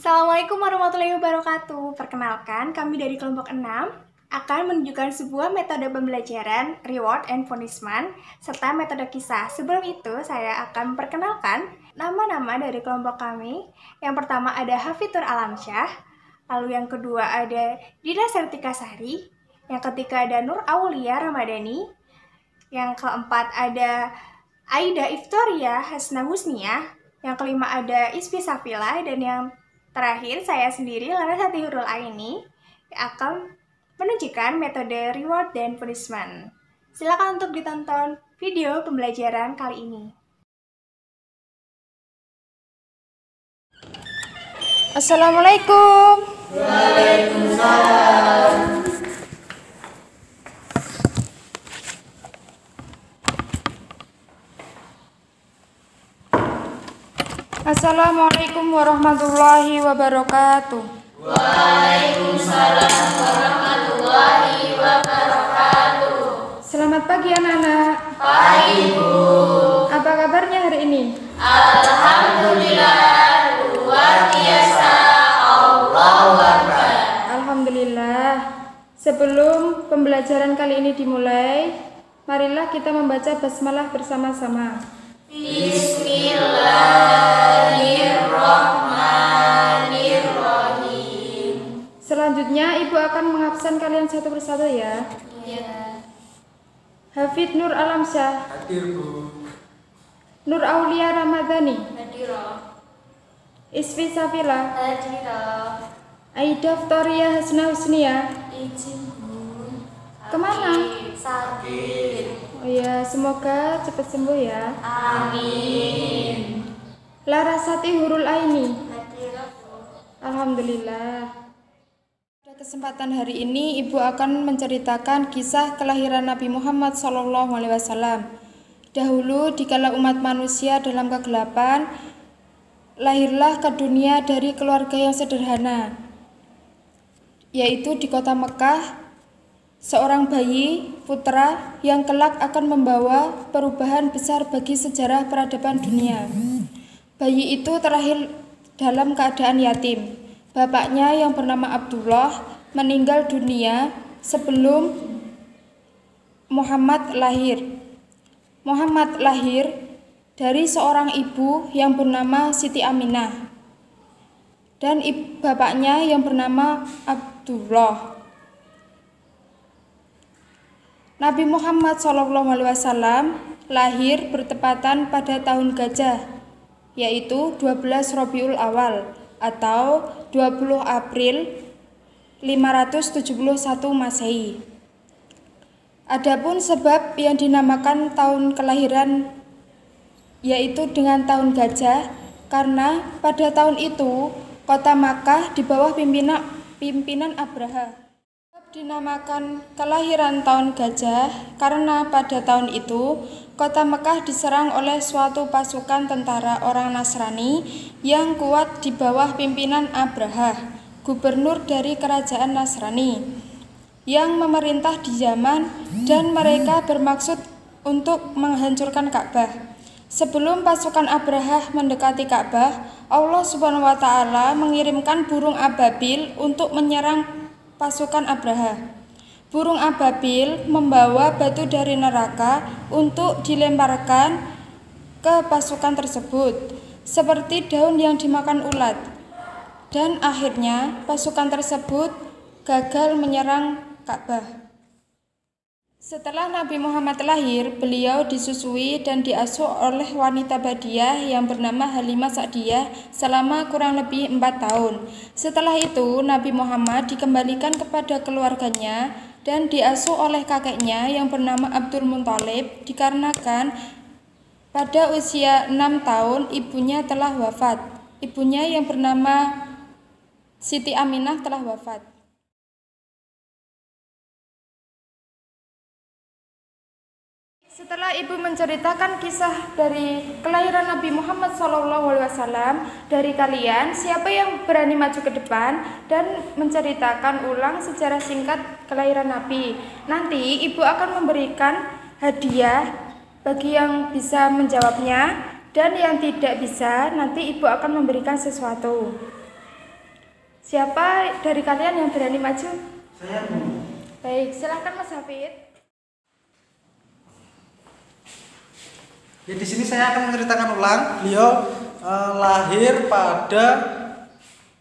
Assalamualaikum warahmatullahi wabarakatuh. Perkenalkan, kami dari kelompok 6 akan menunjukkan sebuah metode pembelajaran, reward and punishment, serta metode kisah. Sebelum itu, saya akan memperkenalkan nama-nama dari kelompok kami. Yang pertama ada Hafitur Alamsyah, lalu yang kedua ada Dina Sertika Sari, yang ketiga ada Nur Aulia Ramadhani, yang keempat ada Aida Iftoria Hasna Husnia, yang kelima ada Isfi Safila, dan yang terakhir saya sendiri Larasati Hurul Aini yang akan menunjukkan metode reward dan punishment. Silakan untuk ditonton video pembelajaran kali ini. Assalamualaikum. Waalaikumsalam. Assalamualaikum warahmatullahi wabarakatuh. Waalaikumsalam warahmatullahi wabarakatuh. Selamat pagi anak-anak. Pagi Bu. Apa kabarnya hari ini? Alhamdulillah luar biasa. Allahu Akbar. Alhamdulillah. Sebelum pembelajaran kali ini dimulai, marilah kita membaca basmalah bersama-sama. Bismillahirrahmanirrahim. Selanjutnya Ibu akan mengabsen kalian satu persatu ya. Iya. Hafid Nur Alamsyah, Hadir Bu. Nur Aulia Ramadhani, Hadira. Isfi Safila, Hadira. Aida Iftoria Hasna Husnia. Izin Bu. Kemana? Sakit. Oh ya, semoga cepat sembuh ya. Amin. Larasati Hurul Aini. Hadira Bu. Alhamdulillah. Pada kesempatan hari ini Ibu akan menceritakan kisah kelahiran Nabi Muhammad SAW. Dahulu dikala umat manusia dalam kegelapan, lahirlah ke dunia dari keluarga yang sederhana, yaitu di kota Mekah, seorang bayi putra yang kelak akan membawa perubahan besar bagi sejarah peradaban dunia. Bayi itu terlahir dalam keadaan yatim. Bapaknya yang bernama Abdullah meninggal dunia sebelum Muhammad lahir. Muhammad lahir dari seorang ibu yang bernama Siti Aminah dan bapaknya yang bernama Abdullah. Nabi Muhammad SAW lahir bertepatan pada tahun gajah, yaitu 12 Rabiul Awal atau 20 April 571 Masehi. Adapun sebab yang dinamakan tahun kelahiran yaitu dengan tahun gajah karena pada tahun itu kota Makkah di bawah pimpinan Abraha. Dinamakan kelahiran tahun gajah karena pada tahun itu kota Mekah diserang oleh suatu pasukan tentara orang Nasrani yang kuat di bawah pimpinan Abraha, gubernur dari kerajaan Nasrani yang memerintah di Yaman, dan mereka bermaksud untuk menghancurkan Ka'bah. Sebelum pasukan Abraha mendekati Ka'bah, Allah Subhanahu wa taala mengirimkan burung ababil untuk menyerang pasukan Abraha. Burung ababil membawa batu dari neraka untuk dilemparkan ke pasukan tersebut, seperti daun yang dimakan ulat. Dan akhirnya pasukan tersebut gagal menyerang Ka'bah. Setelah Nabi Muhammad lahir, beliau disusui dan diasuh oleh wanita Badiah yang bernama Halimah Sa'diyah selama kurang lebih 4 tahun. Setelah itu, Nabi Muhammad dikembalikan kepada keluarganya dan diasuh oleh kakeknya yang bernama Abdul Muthalib dikarenakan pada usia 6 tahun ibunya telah wafat. Ibunya yang bernama Siti Aminah telah wafat. Setelah ibu menceritakan kisah dari kelahiran Nabi Muhammad SAW, dari kalian siapa yang berani maju ke depan dan menceritakan ulang sejarah singkat kelahiran Nabi? Nanti ibu akan memberikan hadiah bagi yang bisa menjawabnya, dan yang tidak bisa nanti ibu akan memberikan sesuatu. Siapa dari kalian yang berani maju? Saya, Bu. Baik, silahkan Mas Hafid. Ya, di sini saya akan menceritakan ulang. Beliau lahir pada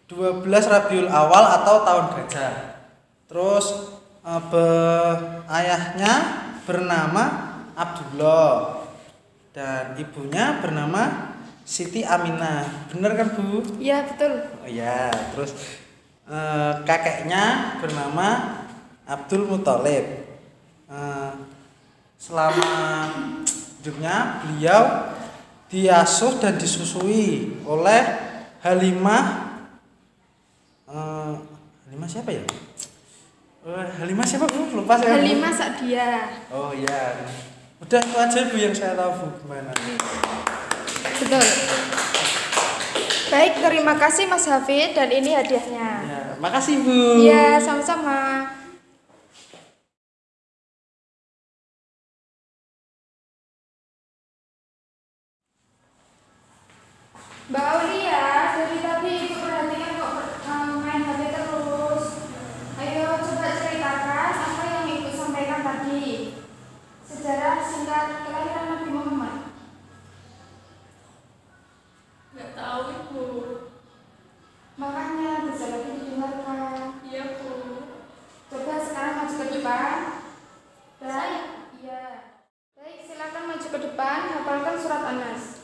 12 Rabiul Awal atau tahun gajah. Terus ayahnya bernama Abdullah dan ibunya bernama Siti Aminah. Benar kan, Bu? Iya, betul. Oh iya, terus kakeknya bernama Abdul Muthalib. Selama hidupnya beliau diasuh dan disusui oleh Halimah. Halimah siapa ya? Halimah siapa, Bu? Lupa saya. Halimah Sa'diyah. Oh iya. Udah itu aja, Bu, yang saya tahu, Bu. Gimana? Betul. Baik, terima kasih Mas Hafid dan ini hadiahnya. Ya, makasih, Bu. Iya, sama-sama. Mbak Aulia, dari tadi Ibu perhatikan kok main HP terus. Ayo coba ceritakan apa yang Ibu sampaikan tadi. Sejarah singkat kelahiran Nabi Muhammad. Nggak tahu, Ibu. Makanya bisa lagi didengarkan. Iya, Bu. Coba sekarang maju ke depan. Saya? Iya. Baik, silakan maju ke depan, hafalkan surat An-Nas.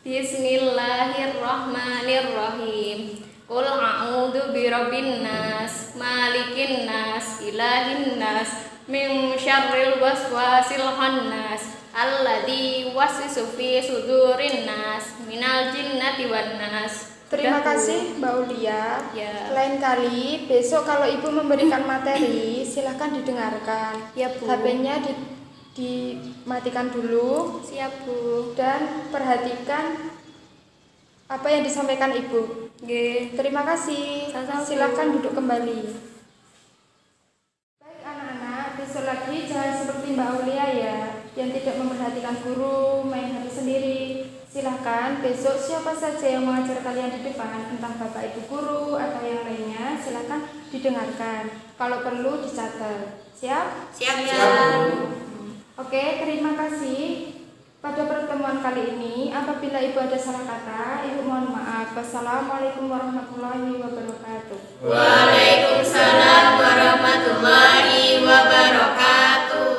Bismillahirrahmanirrahim. Qul a'udzu birabbin nas, malikin nas, ilahin nas, min syarril waswasil khannas, alladzi yuwaswisu fi sudurin nas, minal jinnati wan nas. Terima Sudah, Bu. kasih Mbak Ulia. Ya. Lain kali besok kalau Ibu memberikan materi silahkan didengarkan. Ya, Bu. HP-nya dimatikan dulu Siap, Bu. dan perhatikan apa yang disampaikan Ibu. Nggih. Terima kasih. Sama-sama, Bu. Silahkan duduk kembali. Baik anak-anak, besok lagi jangan seperti Mbak Ulia ya, yang tidak memperhatikan guru, main HP sendiri. Silahkan besok siapa saja yang mengajar kalian di depan, entah Bapak Ibu guru atau yang lainnya, silahkan didengarkan. Kalau perlu dicatat. Siap? Siap, Oke, terima kasih. Pada pertemuan kali ini, apabila Ibu ada salah kata, Ibu mohon maaf. Wassalamualaikum warahmatullahi wabarakatuh. Waalaikumsalam warahmatullahi wabarakatuh.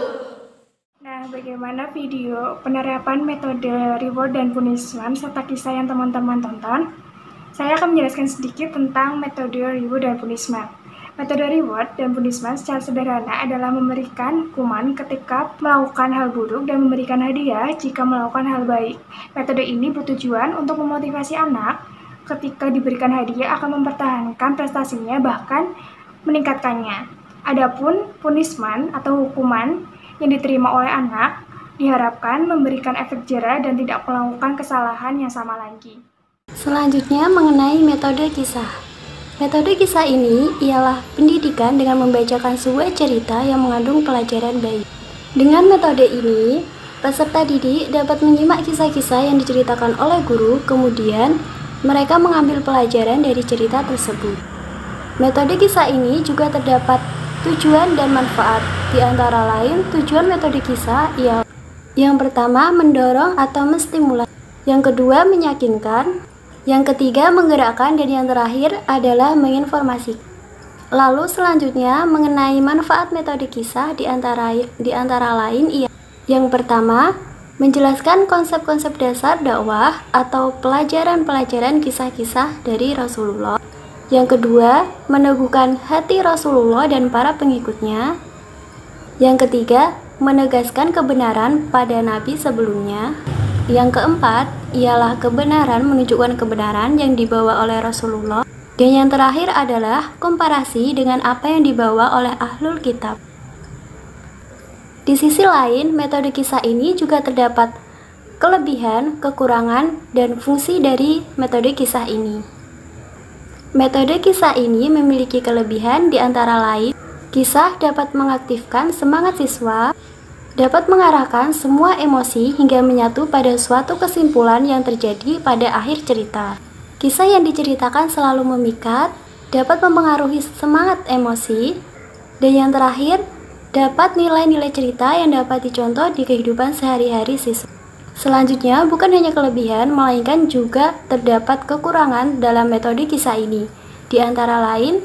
Nah, bagaimana video penerapan metode reward dan punishment serta kisah yang teman-teman tonton? Saya akan menjelaskan sedikit tentang metode reward dan punishment. Metode reward dan punishment secara sederhana adalah memberikan hukuman ketika melakukan hal buruk dan memberikan hadiah jika melakukan hal baik. Metode ini bertujuan untuk memotivasi anak ketika diberikan hadiah akan mempertahankan prestasinya bahkan meningkatkannya. Adapun punishment atau hukuman yang diterima oleh anak diharapkan memberikan efek jera dan tidak melakukan kesalahan yang sama lagi. Selanjutnya mengenai metode kisah. Metode kisah ini ialah pendidikan dengan membacakan sebuah cerita yang mengandung pelajaran baik. Dengan metode ini, peserta didik dapat menyimak kisah-kisah yang diceritakan oleh guru, kemudian mereka mengambil pelajaran dari cerita tersebut. Metode kisah ini juga terdapat tujuan dan manfaat. Di antara lain, tujuan metode kisah ialah yang pertama mendorong atau menstimulasi, yang kedua menyakinkan, yang ketiga menggerakkan, dan yang terakhir adalah menginformasikan. Lalu selanjutnya mengenai manfaat metode kisah di antara lain ialah yang pertama menjelaskan konsep-konsep dasar dakwah atau pelajaran-pelajaran kisah-kisah dari Rasulullah. Yang kedua, meneguhkan hati Rasulullah dan para pengikutnya. Yang ketiga, menegaskan kebenaran pada nabi sebelumnya. Yang keempat, ialah kebenaran menunjukkan kebenaran yang dibawa oleh Rasulullah. Dan yang terakhir adalah komparasi dengan apa yang dibawa oleh ahlul kitab. Di sisi lain, metode kisah ini juga terdapat kelebihan, kekurangan, dan fungsi dari metode kisah ini. Metode kisah ini memiliki kelebihan di antara lain, kisah dapat mengaktifkan semangat siswa, dapat mengarahkan semua emosi hingga menyatu pada suatu kesimpulan yang terjadi pada akhir cerita. Kisah yang diceritakan selalu memikat, dapat mempengaruhi semangat emosi, dan yang terakhir, dapat nilai-nilai cerita yang dapat dicontoh di kehidupan sehari-hari siswa. Selanjutnya, bukan hanya kelebihan, melainkan juga terdapat kekurangan dalam metode kisah ini. Di antara lain,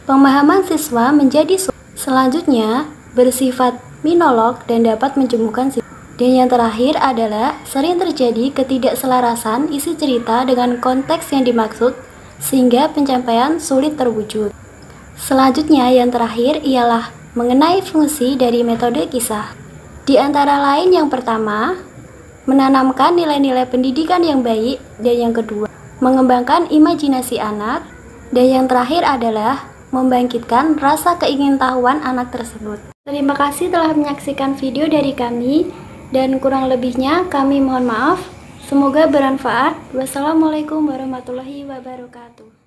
pemahaman siswa menjadi selanjutnya bersifat monolog dan dapat menjemukan siswa. Dan yang terakhir adalah sering terjadi ketidakselarasan isi cerita dengan konteks yang dimaksud sehingga pencapaian sulit terwujud. Selanjutnya yang terakhir ialah mengenai fungsi dari metode kisah. Di antara lain yang pertama, menanamkan nilai-nilai pendidikan yang baik, dan yang kedua, mengembangkan imajinasi anak, dan yang terakhir adalah membangkitkan rasa keingintahuan anak tersebut. Terima kasih telah menyaksikan video dari kami, dan kurang lebihnya kami mohon maaf. Semoga bermanfaat. Wassalamualaikum warahmatullahi wabarakatuh.